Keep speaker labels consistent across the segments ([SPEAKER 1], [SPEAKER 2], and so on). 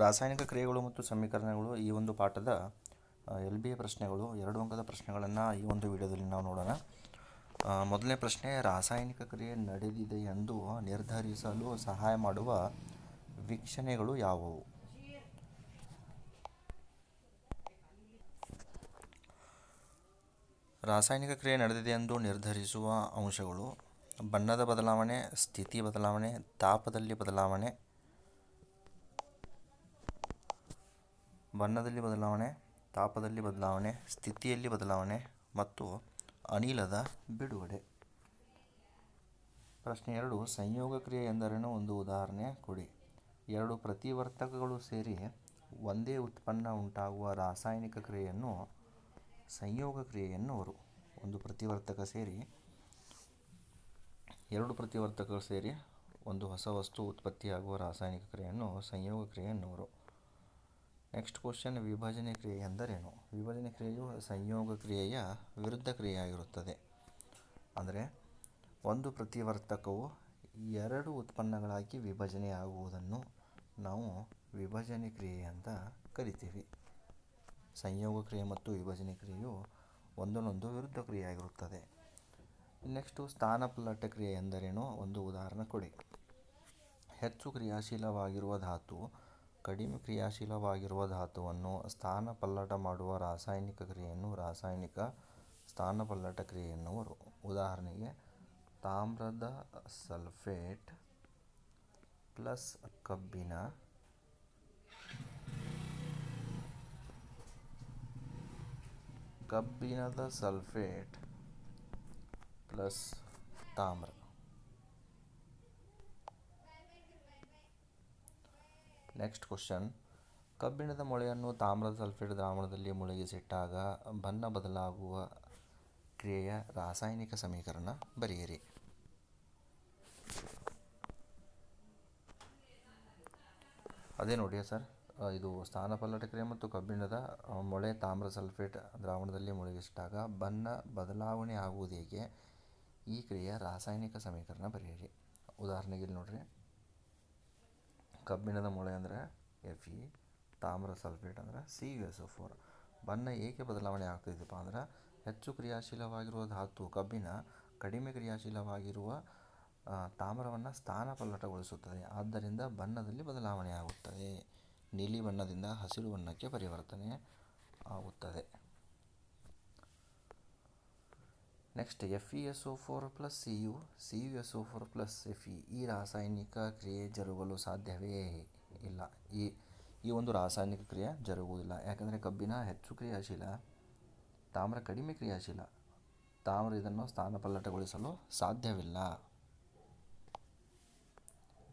[SPEAKER 1] ರಾಸಾಯನಿಕ ಕ್ರಿಯೆಗಳು ಮತ್ತು ಸಮೀಕರಣಗಳು ಈ ಒಂದು ಪಾಠದ LBA ಪ್ರಶ್ನೆಗಳು 2 ಅಂಕದ ಪ್ರಶ್ನೆಗಳನ್ನು ಈ ಒಂದು ವಿಡಿಯೋದಲ್ಲಿ ನಾವು ನೋಡೋಣ. ಮೊದಲನೇ ಪ್ರಶ್ನೆ, ರಾಸಾಯನಿಕ ಕ್ರಿಯೆ ನಡೆದಿದೆ ಎಂದು ನಿರ್ಧರಿಸಲು ಸಹಾಯ ಮಾಡುವ ವೀಕ್ಷಣೆಗಳು ಯಾವುವು? ರಾಸಾಯನಿಕ ಕ್ರಿಯೆ ನಡೆದಿದೆ ಎಂದು ನಿರ್ಧರಿಸುವ ಅಂಶಗಳು: ಬಣ್ಣದ ಬದಲಾವಣೆ, ಸ್ಥಿತಿ ಬದಲಾವಣೆ, ತಾಪದಲ್ಲಿ ಬದಲಾವಣೆ, ತಾಪದಲ್ಲಿ ಬದಲಾವಣೆ, ಸ್ಥಿತಿಯಲ್ಲಿ ಬದಲಾವಣೆ ಮತ್ತು ಅನಿಲದ ಬಿಡುಗಡೆ. ಪ್ರಶ್ನೆ 2, ಸಂಯೋಗ ಕ್ರಿಯೆ ಎಂದರೇನು? ಒಂದು ಉದಾಹರಣೆ ಕೊಡಿ. 2 ಪ್ರತಿವರ್ತಕಗಳು ಸೇರಿ ಒಂದೇ ಉತ್ಪನ್ನ ಉಂಟಾಗುವ ರಾಸಾಯನಿಕ ಕ್ರಿಯೆಯನ್ನು ಸಂಯೋಗ ಕ್ರಿಯೆ ಎನ್ನುವರು. ಒಂದು ಪ್ರತಿವರ್ತಕಗಳು ಸೇರಿ ಒಂದು ಹೊಸ ವಸ್ತು ಉತ್ಪತ್ತಿಯಾಗುವ ರಾಸಾಯನಿಕ ಕ್ರಿಯೆಯನ್ನು ಸಂಯೋಗ ಕ್ರಿಯೆ ಎನ್ನುವರು. ನೆಕ್ಸ್ಟ್ ಕ್ವಶನ್, ವಿಭಜನೆ ಕ್ರಿಯೆ ಎಂದರೇನು? ವಿಭಜನೆ ಕ್ರಿಯೆಯು ಸಂಯೋಗ ಕ್ರಿಯೆಯ ವಿರುದ್ಧ ಕ್ರಿಯೆಯಾಗಿರುತ್ತದೆ. ಅಂದರೆ ಒಂದು ಪ್ರತಿವರ್ತಕವು 2 ಉತ್ಪನ್ನಗಳಾಗಿ ವಿಭಜನೆಯಾಗುವುದನ್ನು ನಾವು ವಿಭಜನೆ ಕ್ರಿಯೆ ಅಂತ ಕರಿತೀವಿ. ಸಂಯೋಗ ಕ್ರಿಯೆ ಮತ್ತು ವಿಭಜನೆ ಕ್ರಿಯೆಯು ಒಂದನ್ನೊಂದು ವಿರುದ್ಧ ಕ್ರಿಯೆಯಾಗಿರುತ್ತದೆ. ನೆಕ್ಸ್ಟು, ಸ್ಥಾನಪಲ್ಲಟ ಕ್ರಿಯೆ ಎಂದರೇನು? ಒಂದು ಉದಾಹರಣೆ ಕೊಡಿ. ಹೆಚ್ಚು ಕ್ರಿಯಾಶೀಲವಾಗಿರುವ ಧಾತು ಕಡಿಮೆ ಕ್ರಿಯಾಶೀಲವಾಗಿರುವ ಧಾತುವನ್ನು ಸ್ಥಾನಪಲ್ಲಟ ಮಾಡುವ ರಾಸಾಯನಿಕ ಕ್ರಿಯೆಯನ್ನು ರಾಸಾಯನಿಕ ಸ್ಥಾನಪಲ್ಲಟ ಕ್ರಿಯೆ ಎನ್ನುವರು. ಉದಾಹರಣೆಗೆ, ತಾಮ್ರದ ಸಲ್ಫೇಟ್ ಪ್ಲಸ್ ಕಬ್ಬಿಣದ ಸಲ್ಫೇಟ್ ಪ್ಲಸ್ ತಾಮ್ರ. ನೆಕ್ಸ್ಟ್ ಕ್ವಶನ್, ಕಬ್ಬಿಣದ ಮೊಳೆಯನ್ನು ತಾಮ್ರದ ಸಲ್ಫೇಟ್ ದ್ರಾವಣದಲ್ಲಿ ಮುಳುಗಿಸಿಟ್ಟಾಗ ಬಣ್ಣ ಬದಲಾಗುವ ಕ್ರಿಯೆಯ ರಾಸಾಯನಿಕ ಸಮೀಕರಣ ಬರೆಯಿರಿ. ಅದೇ ನೋಡಿ ಸರ್, ಇದು ಸ್ಥಾನಪಲ್ಲಟ ಕ್ರಿಯೆ ಮತ್ತು ಕಬ್ಬಿಣದ ಮೊಳೆ ತಾಮ್ರ ಸಲ್ಫೇಟ್ ದ್ರಾವಣದಲ್ಲಿ ಮುಳುಗಿಸಿಟ್ಟಾಗ ಬಣ್ಣ ಬದಲಾವಣೆ ಆಗುವುದು ಹೇಗೆ? ಈ ಕ್ರಿಯೆಯ ರಾಸಾಯನಿಕ ಸಮೀಕರಣ ಬರೆಯಿರಿ. ಉದಾಹರಣೆಗೆ ಇಲ್ಲಿ ನೋಡ್ರಿ, ಕಬ್ಬಿಣದ ಮೊಳೆ ಅಂದರೆ Fe, ತಾಮ್ರ ಸಲ್ಫೇಟ್ ಅಂದರೆ CuSO4. ಬಣ್ಣ ಏಕೆ ಬದಲಾವಣೆ ಆಗ್ತೈತಪ್ಪ ಅಂದ್ರೆ ಹೆಚ್ಚು ಕ್ರಿಯಾಶೀಲವಾಗಿರುವ ಧಾತು ಕಬ್ಬಿಣ ಕಡಿಮೆ ಕ್ರಿಯಾಶೀಲವಾಗಿರುವ ತಾಮ್ರವನ್ನು ಸ್ಥಾನಪಲ್ಲಟಗೊಳಿಸುತ್ತದೆ. ಆದ್ದರಿಂದ ಬಣ್ಣದಲ್ಲಿ ಬದಲಾವಣೆ ಆಗುತ್ತದೆ. ನೀಲಿ ಬಣ್ಣದಿಂದ ಹಸಿರು ಬಣ್ಣಕ್ಕೆ ಪರಿವರ್ತನೆ ಆಗುತ್ತದೆ. Next, FeSO4 plus CuSO4 plus Fe ಈ ರಾಸಾಯನಿಕ ಕ್ರಿಯೆ ಜರುಗಲು ಸಾಧ್ಯವೇ? ಇಲ್ಲ, ಈ ಒಂದು ರಾಸಾಯನಿಕ ಕ್ರಿಯೆ ಜರುಗುವುದಿಲ್ಲ. ಯಾಕಂದರೆ ಕಬ್ಬಿಣ ಹೆಚ್ಚು ಕ್ರಿಯಾಶೀಲ, ತಾಮ್ರ ಕಡಿಮೆ ಕ್ರಿಯಾಶೀಲ. ತಾಮ್ರ ಇದನ್ನು ಸ್ಥಾನಪಲ್ಲಟಗೊಳಿಸಲು ಸಾಧ್ಯವಿಲ್ಲ.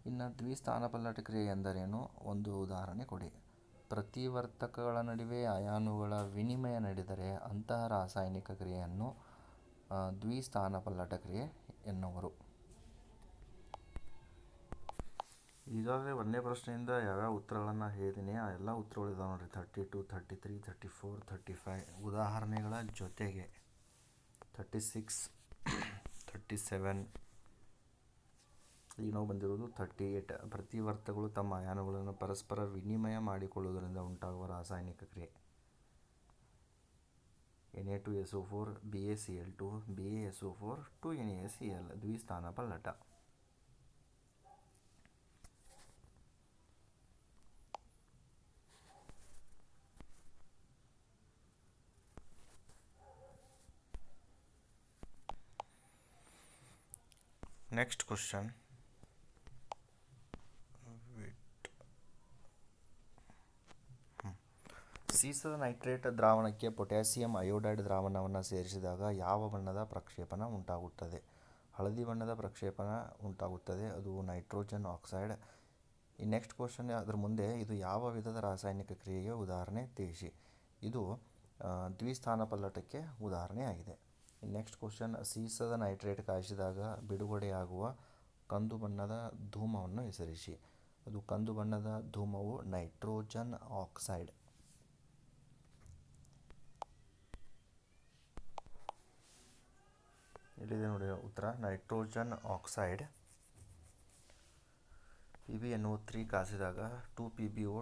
[SPEAKER 1] ಇನ್ನು ದ್ವಿಸ್ಥಾನಪಲ್ಲಟ ಕ್ರಿಯೆ ಎಂದರೇನು? ಒಂದು ಉದಾಹರಣೆ ಕೊಡಿ. ಪ್ರತಿವರ್ತಕಗಳ ನಡುವೆ ಅಯಾನುಗಳ ವಿನಿಮಯ ನಡೆದರೆ ಅಂತಹ ರಾಸಾಯನಿಕ ಕ್ರಿಯೆಯನ್ನು ದ್ವಿಸ್ಥಾನಪಲ್ಲಟ ಕ್ರಿಯೆ ಎನ್ನುವರು. ಈಗಾಗಲೇ 1ನೇ ಪ್ರಶ್ನೆಯಿಂದ ಯಾವ್ಯಾವ ಉತ್ತರಗಳನ್ನು ಹೇಳಿದ್ದೀನಿ ಆ ಎಲ್ಲ ಉತ್ತರಗಳು ಇದಾವೆ ನೋಡಿರಿ. 32, 33, 34, 35 ಉದಾಹರಣೆಗಳ ಜೊತೆಗೆ 36, 37 ಈಗ ನಾವು ಬಂದಿರೋದು 38. ಪ್ರತಿವರ್ತಕಗಳು ತಮ್ಮ ಅಯಾನುಗಳನ್ನು ಪರಸ್ಪರ ವಿನಿಮಯ ಮಾಡಿಕೊಳ್ಳುವುದರಿಂದ ಉಂಟಾಗುವ ರಾಸಾಯನಿಕ ಕ್ರಿಯೆ. Na2SO4 BaCl2 BaSO4 2NaCl ದ್ವಿಸ್ಥಾನಪಲ್ಲಟ. ನೆಕ್ಸ್ಟ್ ಕ್ವಶನ್, ಸೀಸದ ನೈಟ್ರೇಟ್ ದ್ರಾವಣಕ್ಕೆ ಪೊಟ್ಯಾಸಿಯಂ ಅಯೋಡೈಡ್ ದ್ರಾವಣವನ್ನು ಸೇರಿಸಿದಾಗ ಯಾವ ಬಣ್ಣದ ಪ್ರಕ್ಷೇಪಣ ಉಂಟಾಗುತ್ತದೆ? ಹಳದಿ ಬಣ್ಣದ ಪ್ರಕ್ಷೇಪಣ ಉಂಟಾಗುತ್ತದೆ, ಅದು ನೈಟ್ರೋಜನ್ ಆಕ್ಸೈಡ್. ಈ ನೆಕ್ಸ್ಟ್ ಕ್ವಶನ್, ಅದರ ಮುಂದೆ ಇದು ಯಾವ ವಿಧದ ರಾಸಾಯನಿಕ ಕ್ರಿಯೆಗೆ ಉದಾಹರಣೆ ತಿಳಿಸಿ. ಇದು ದ್ವಿಸ್ಥಾನಪಲ್ಲಟಕ್ಕೆ ಉದಾಹರಣೆಯಾಗಿದೆ. ನೆಕ್ಸ್ಟ್ ಕ್ವಶನ್, ಸೀಸದ ನೈಟ್ರೇಟ್ ಕಾಯಿಸಿದಾಗ ಬಿಡುಗಡೆಯಾಗುವ ಕಂದು ಬಣ್ಣದ ಧೂಮವನ್ನು ಹೆಸರಿಸಿ. ಅದು ಕಂದು ಬಣ್ಣದ ಧೂಮವು ನೈಟ್ರೋಜನ್ ಆಕ್ಸೈಡ್. ಇಲ್ಲಿದೆ ನೋಡಿ ಉತ್ತರ, nitrogen oxide. PbNO3 ಕಾಸಿದಾಗ 2PbO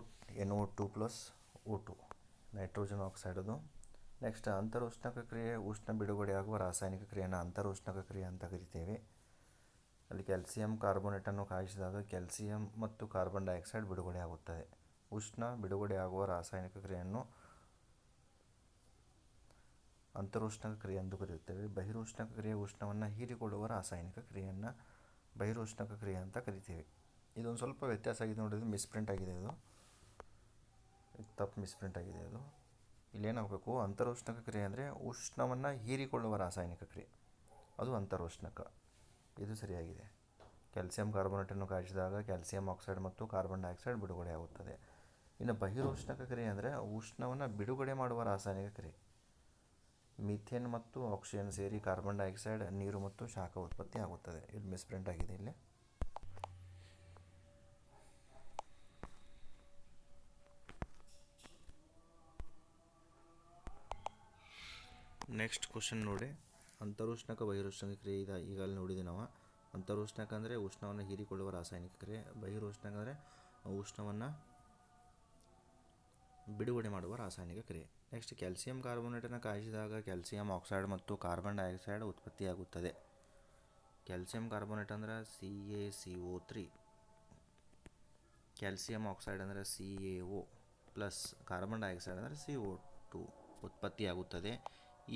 [SPEAKER 1] NO2 plus O2 nitrogen oxide ಅದು. ನೆಕ್ಸ್ಟ್ ಅಂತರೋಷ್ಣಕ ಕ್ರಿಯೆ ಉಷ್ಣ ಬಿಡುಗಡೆಯಾಗುವ ರಾಸಾಯನಿಕ ಕ್ರಿಯೆಯನ್ನು ಅಂತರೋಷ್ಣಕ ಕ್ರಿಯೆ ಅಂತ ಕರಿತೇವೆ. ಅಲ್ಲಿ ಕ್ಯಾಲ್ಸಿಯಂ ಕಾರ್ಬೋನೇಟನ್ನು ಕಾಯಿಸಿದಾಗ ಕ್ಯಾಲ್ಸಿಯಂ ಮತ್ತು ಕಾರ್ಬನ್ ಡೈಆಕ್ಸೈಡ್ ಬಿಡುಗಡೆಯಾಗುತ್ತದೆ. ಉಷ್ಣ ಬಿಡುಗಡೆಯಾಗುವ ರಾಸಾಯನಿಕ ಕ್ರಿಯೆಯನ್ನು ಅಂತರೋಷ್ಣಕ ಕ್ರಿಯೆ ಎಂದು ಕರೆಯುತ್ತೇವೆ. ಬಹಿರೋಷ್ಣಕ ಕ್ರಿಯೆ ಉಷ್ಣವನ್ನು ಹೀರಿಕೊಳ್ಳುವ ರಾಸಾಯನಿಕ ಕ್ರಿಯೆಯನ್ನು ಬಹಿರೋಷ್ಣಕ ಕ್ರಿಯೆ ಅಂತ ಕರಿತೇವೆ. ಇದೊಂದು ಸ್ವಲ್ಪ ವ್ಯತ್ಯಾಸ ಆಗಿದೆ ನೋಡಿದ್ರೆ, ಮಿಸ್ಪ್ರಿಂಟ್ ಆಗಿದೆ, ಇದು ತಪ್ಪು ಮಿಸ್ಪ್ರಿಂಟ್ ಆಗಿದೆ. ಅದು ಇಲ್ಲೇನಾಗಬೇಕು, ಅಂತರೋಷ್ಣಕ ಕ್ರಿಯೆ ಅಂದರೆ ಉಷ್ಣವನ್ನು ಹೀರಿಕೊಳ್ಳುವ ರಾಸಾಯನಿಕ ಕ್ರಿಯೆ, ಅದು ಅಂತರೋಷ್ಣಕ. ಇದು ಸರಿಯಾಗಿದೆ. ಕ್ಯಾಲ್ಸಿಯಂ ಕಾರ್ಬೋನೇಟನ್ನು ಕಾಯಿಸಿದಾಗ ಕ್ಯಾಲ್ಸಿಯಂ ಆಕ್ಸೈಡ್ ಮತ್ತು ಕಾರ್ಬನ್ ಡೈಆಕ್ಸೈಡ್ ಬಿಡುಗಡೆಯಾಗುತ್ತದೆ. ಇನ್ನು ಬಹಿರೋಷ್ಣಕ ಕ್ರಿಯೆ ಅಂದರೆ ಉಷ್ಣವನ್ನು ಬಿಡುಗಡೆ ಮಾಡುವ ರಾಸಾಯನಿಕ ಕ್ರಿಯೆ. ಮೀಥೇನ್ ಮತ್ತು ಆಕ್ಸಿಜನ್ ಸೇರಿ ಕಾರ್ಬನ್ ಡೈಆಕ್ಸೈಡ್, ನೀರು ಮತ್ತು ಶಾಖ ಉತ್ಪತ್ತಿ ಆಗುತ್ತದೆ. ಇದು ಮಿಸ್ಪ್ರಿಂಟ್ ಆಗಿದೆ ಇಲ್ಲಿ. ನೆಕ್ಸ್ಟ್ ಕ್ವಶನ್ ನೋಡಿ, ಅಂತರೋಷ್ಣಕ ಬಹಿರೋಷ್ಣಕ ಕ್ರಿಯೆ ಈಗಾಗಲೇ ನೋಡಿದ್ವಿ ನಾವು. ಅಂತರೋಷ್ಣಕ ಅಂದರೆ ಉಷ್ಣವನ್ನು ಹೀರಿಕೊಳ್ಳುವ ರಾಸಾಯನಿಕ ಕ್ರಿಯೆ, ಬಹಿರೋಷ್ಣಕ ಅಂದರೆ ಉಷ್ಣವನ್ನು ಬಿಡುಗಡೆ ಮಾಡುವ ರಾಸಾಯನಿಕ ಕ್ರಿಯೆ. ನೆಕ್ಸ್ಟ್ ಕ್ಯಾಲ್ಸಿಯಂ ಕಾರ್ಬೋನೇಟನ್ನು ಕಾಯಿಸಿದಾಗ ಕ್ಯಾಲ್ಸಿಯಂ ಆಕ್ಸೈಡ್ ಮತ್ತು ಕಾರ್ಬನ್ ಡೈಆಕ್ಸೈಡ್ ಉತ್ಪತ್ತಿಯಾಗುತ್ತದೆ. ಕ್ಯಾಲ್ಸಿಯಂ ಕಾರ್ಬೋನೇಟ್ ಅಂದರೆ CaCO3, ಕ್ಯಾಲ್ಸಿಯಂ ಆಕ್ಸೈಡ್ ಅಂದರೆ CaO ಪ್ಲಸ್ ಕಾರ್ಬನ್ ಡೈಆಕ್ಸೈಡ್ ಅಂದರೆ CO2 ಉತ್ಪತ್ತಿಯಾಗುತ್ತದೆ.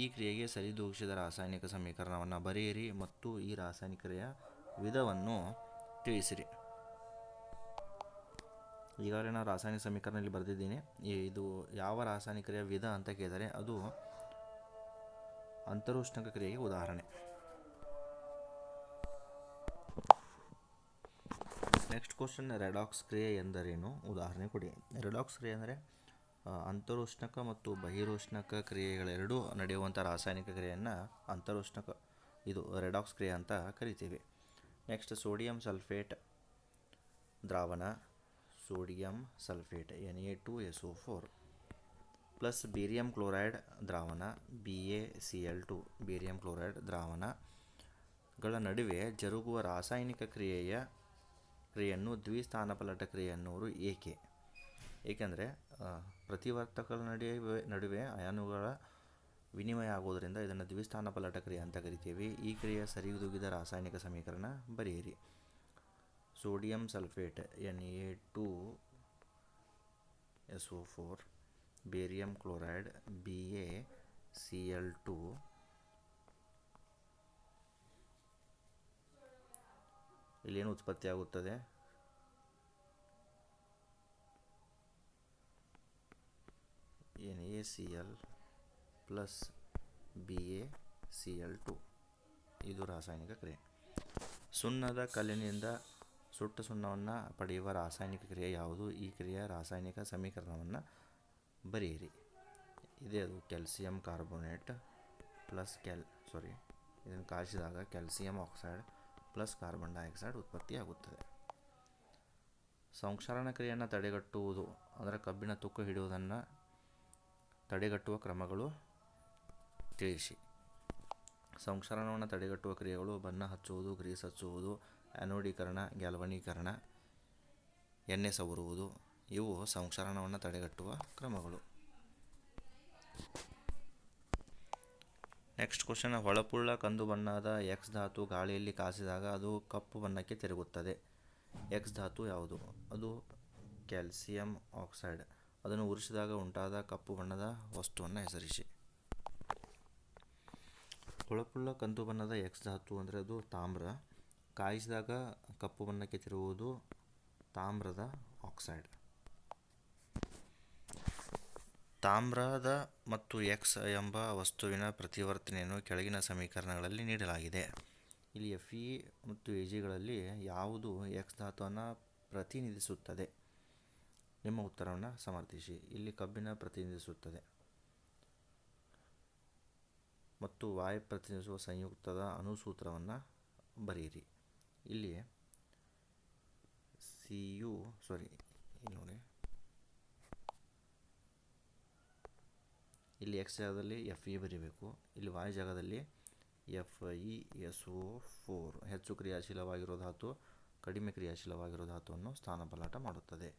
[SPEAKER 1] ಈ ಕ್ರಿಯೆಗೆ ಸರಿದೂಗಿಸಿದ ರಾಸಾಯನಿಕ ಸಮೀಕರಣವನ್ನು ಬರೆಯಿರಿ ಮತ್ತು ಈ ರಾಸಾಯನಿಕ ಕ್ರಿಯೆಯ ವಿಧವನ್ನು ತಿಳಿಸಿರಿ. ಈಗಾಗಲೇ ನಾನು ರಾಸಾಯನಿಕ ಸಮೀಕರಣದಲ್ಲಿ ಬರೆದಿದ್ದೀನಿ. ಇದು ಯಾವ ರಾಸಾಯನಿಕ ಕ್ರಿಯೆಯ ವಿಧ ಅಂತ ಕೇಳಿದರೆ ಅದು ಅಂತರೋಷ್ಣಕ ಕ್ರಿಯೆಗೆ ಉದಾಹರಣೆ. ನೆಕ್ಸ್ಟ್ ಕ್ವಶನ್, ರೆಡಾಕ್ಸ್ ಕ್ರಿಯೆ ಎಂದರೇನು, ಉದಾಹರಣೆ ಕೊಡಿ. ರೆಡಾಕ್ಸ್ ಕ್ರಿಯೆ ಅಂದರೆ ಅಂತರೋಷ್ಣಕ ಮತ್ತು ಬಹಿರೋಷ್ಣಕ ಕ್ರಿಯೆಗಳೆರಡೂ ನಡೆಯುವಂಥ ರಾಸಾಯನಿಕ ಕ್ರಿಯೆಯನ್ನು ಅಂತರೋಷ್ಣಕ, ಇದು ರೆಡಾಕ್ಸ್ ಕ್ರಿಯೆ ಅಂತ ಕರಿತೀವಿ. ನೆಕ್ಸ್ಟ್ ಸೋಡಿಯಂ ಸಲ್ಫೇಟ್ ದ್ರಾವಣ, sodium sulphate Na2SO4 plus barium chloride ದ್ರಾವಣ BaCl2, ಬೇರಿಯಂ ಕ್ಲೋರೈಡ್ ದ್ರಾವಣಗಳ ನಡುವೆ ಜರುಗುವ ರಾಸಾಯನಿಕ ಕ್ರಿಯೆಯನ್ನು ದ್ವಿಸ್ಥಾನಪಲ್ಲಟ ಕ್ರಿಯೆ ಎನ್ನುವರು. ಏಕೆಂದರೆ ಪ್ರತಿವರ್ತಕಗಳ ನಡುವೆ ಅಯಾನುಗಳ ವಿನಿಮಯ ಆಗೋದರಿಂದ ಇದನ್ನು ದ್ವಿಸ್ಥಾನಪಲ್ಲಟ ಕ್ರಿಯೆ ಅಂತ ಕರಿತೀವಿ. ಈ ಕ್ರಿಯೆಯ ಸರಿದೂಗಿದ ರಾಸಾಯನಿಕ ಸಮೀಕರಣ ಬರೆಯಿರಿ. Sodium sulphate Na2SO4, barium chloride BaCl2, ಇಲ್ಲೇನು ಉತ್ಪತ್ತಿ ಆಗುತ್ತದೆ, NaCl ಪ್ಲಸ್ BaCl2. ಇದು ರಾಸಾಯನಿಕ ಕ್ರಿಯೆ. ಸುಣ್ಣದ ಕಲ್ಲಿನಿಂದ ಸುಟ್ಟ ಸುಣ್ಣವನ್ನು ಪಡೆಯುವ ರಾಸಾಯನಿಕ ಕ್ರಿಯೆ ಯಾವುದು? ಈ ಕ್ರಿಯೆಯ ರಾಸಾಯನಿಕ ಸಮೀಕರಣವನ್ನು ಬರೆಯಿರಿ. ಇದೇ ಅದು ಕ್ಯಾಲ್ಸಿಯಂ ಕಾರ್ಬೋನೇಟ್ ಪ್ಲಸ್ ಇದನ್ನು ಕಾಯಿಸಿದಾಗ calcium oxide plus carbon dioxide ಉತ್ಪತ್ತಿಯಾಗುತ್ತದೆ. ಸಂಕ್ಷಾರಣ ಕ್ರಿಯೆಯನ್ನು ತಡೆಗಟ್ಟುವುದು ಅಂದರೆ ಕಬ್ಬಿಣ ತುಕ್ಕು ಹಿಡಿಯುವುದನ್ನು ತಡೆಗಟ್ಟುವ ಕ್ರಮಗಳು ತಿಳಿಸಿ. ಸಂಕ್ಷಾರಣವನ್ನು ತಡೆಗಟ್ಟುವ ಕ್ರಿಯೆಗಳು ಬಣ್ಣ ಹಚ್ಚುವುದು, ಗ್ರೀಸ್ ಹಚ್ಚುವುದು, ಆ್ಯನೋಡೀಕರಣ, ಗ್ಯಾಲ್ವನೀಕರಣ, ಎಣ್ಣೆ ಸವರುವುದು, ಇವು ಸಂಕ್ಷಾರಣವನ್ನು ತಡೆಗಟ್ಟುವ ಕ್ರಮಗಳು. ನೆಕ್ಸ್ಟ್ ಕ್ವಶನ್, ಹೊಳಪುಳ್ಳ ಕಂದು ಬಣ್ಣದ X ಧಾತು ಗಾಳಿಯಲ್ಲಿ ಕಾಸಿದಾಗ ಅದು ಕಪ್ಪು ಬಣ್ಣಕ್ಕೆ ತಿರುಗುತ್ತದೆ. X ಧಾತು ಯಾವುದು? ಅದು ಕ್ಯಾಲ್ಸಿಯಂ ಆಕ್ಸೈಡ್. ಅದನ್ನು ಉರಿಸಿದಾಗ ಉಂಟಾದ ಕಪ್ಪು ಬಣ್ಣದ ವಸ್ತುವನ್ನು ಹೆಸರಿಸಿ. ಹೊಳಪುಳ್ಳ ಕಂದು ಬಣ್ಣದ X ಧಾತು ಅಂದರೆ ಅದು ತಾಮ್ರ. ಕಾಯಿಸಿದಾಗ ಕಪ್ಪು ಬಣ್ಣಕ್ಕೆ ತಿರುಗುವುದು ತಾಮ್ರದ ಆಕ್ಸೈಡ್. ತಾಮ್ರದ ಮತ್ತು X ಎಂಬ ವಸ್ತುವಿನ ಪ್ರತಿವರ್ತನೆಯನ್ನು ಕೆಳಗಿನ ಸಮೀಕರಣಗಳಲ್ಲಿ ನೀಡಲಾಗಿದೆ. ಇಲ್ಲಿ Fe ಮತ್ತು Agಗಳಲ್ಲಿ ಯಾವುದು X ಧಾತುವನ್ನು ಪ್ರತಿನಿಧಿಸುತ್ತದೆ? ನಿಮ್ಮ ಉತ್ತರವನ್ನು ಸಮರ್ಥಿಸಿ. ಇಲ್ಲಿ ಕಬ್ಬಿಣ ಪ್ರತಿನಿಧಿಸುತ್ತದೆ ಮತ್ತು Y ಪ್ರತಿನಿಧಿಸುವ ಸಂಯುಕ್ತದ ಅಣುಸೂತ್ರವನ್ನು ಬರೆಯಿರಿ. ಇಲ್ಲಿ ಇಲ್ಲಿ X ಜಾಗದಲ್ಲಿ Fe ಬರೀಬೇಕು. ಇಲ್ಲಿ Y ಜಾಗದಲ್ಲಿ FeSO4. ಹೆಚ್ಚು ಕ್ರಿಯಾಶೀಲವಾಗಿರೋ ಧಾತು ಕಡಿಮೆ ಕ್ರಿಯಾಶೀಲವಾಗಿರುವ ಧಾತುವನ್ನು ಸ್ಥಾನಪಲ್ಲಟ ಮಾಡುತ್ತದೆ.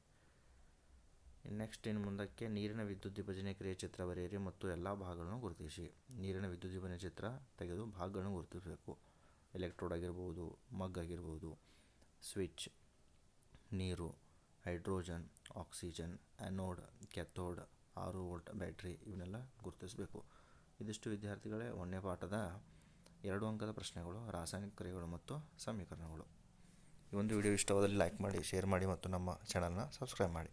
[SPEAKER 1] ಇನ್ನು ಮುಂದಕ್ಕೆ ನೀರಿನ ವಿದ್ಯುತ್ ವಿಭಜನೆ ಕ್ರಿಯೆ ಚಿತ್ರ ಬರೆಯಿರಿ ಮತ್ತು ಎಲ್ಲ ಭಾಗಗಳನ್ನು ಗುರುತಿಸಿ. ನೀರಿನ ವಿದ್ಯುತ್ ವಿಭಜನೆ ಚಿತ್ರ ತೆಗೆದು ಭಾಗಗಳನ್ನು ಗುರುತಿಸಬೇಕು. ಎಲೆಕ್ಟ್ರೋಡ್ ಆಗಿರ್ಬೋದು, ಮಗ್ ಆಗಿರ್ಬೋದು, ಸ್ವಿಚ್, ನೀರು, hydrogen, oxygen, anode, cathode, 6 volt battery ಇವನ್ನೆಲ್ಲ ಗುರುತಿಸಬೇಕು. ಇದಿಷ್ಟು ವಿದ್ಯಾರ್ಥಿಗಳೇ 1ನೇ ಪಾಠದ 2 ಅಂಕದ ಪ್ರಶ್ನೆಗಳು, ರಾಸಾಯನಿಕ ಕ್ರಿಯೆಗಳು ಮತ್ತು ಸಮೀಕರಣಗಳು. ಈ ಒಂದು ವಿಡಿಯೋ ಇಷ್ಟವಾದಲ್ಲಿ ಲೈಕ್ ಮಾಡಿ, ಶೇರ್ ಮಾಡಿ ಮತ್ತು ನಮ್ಮ ಚಾನಲ್ನ ಸಬ್ಸ್ಕ್ರೈಬ್ ಮಾಡಿ.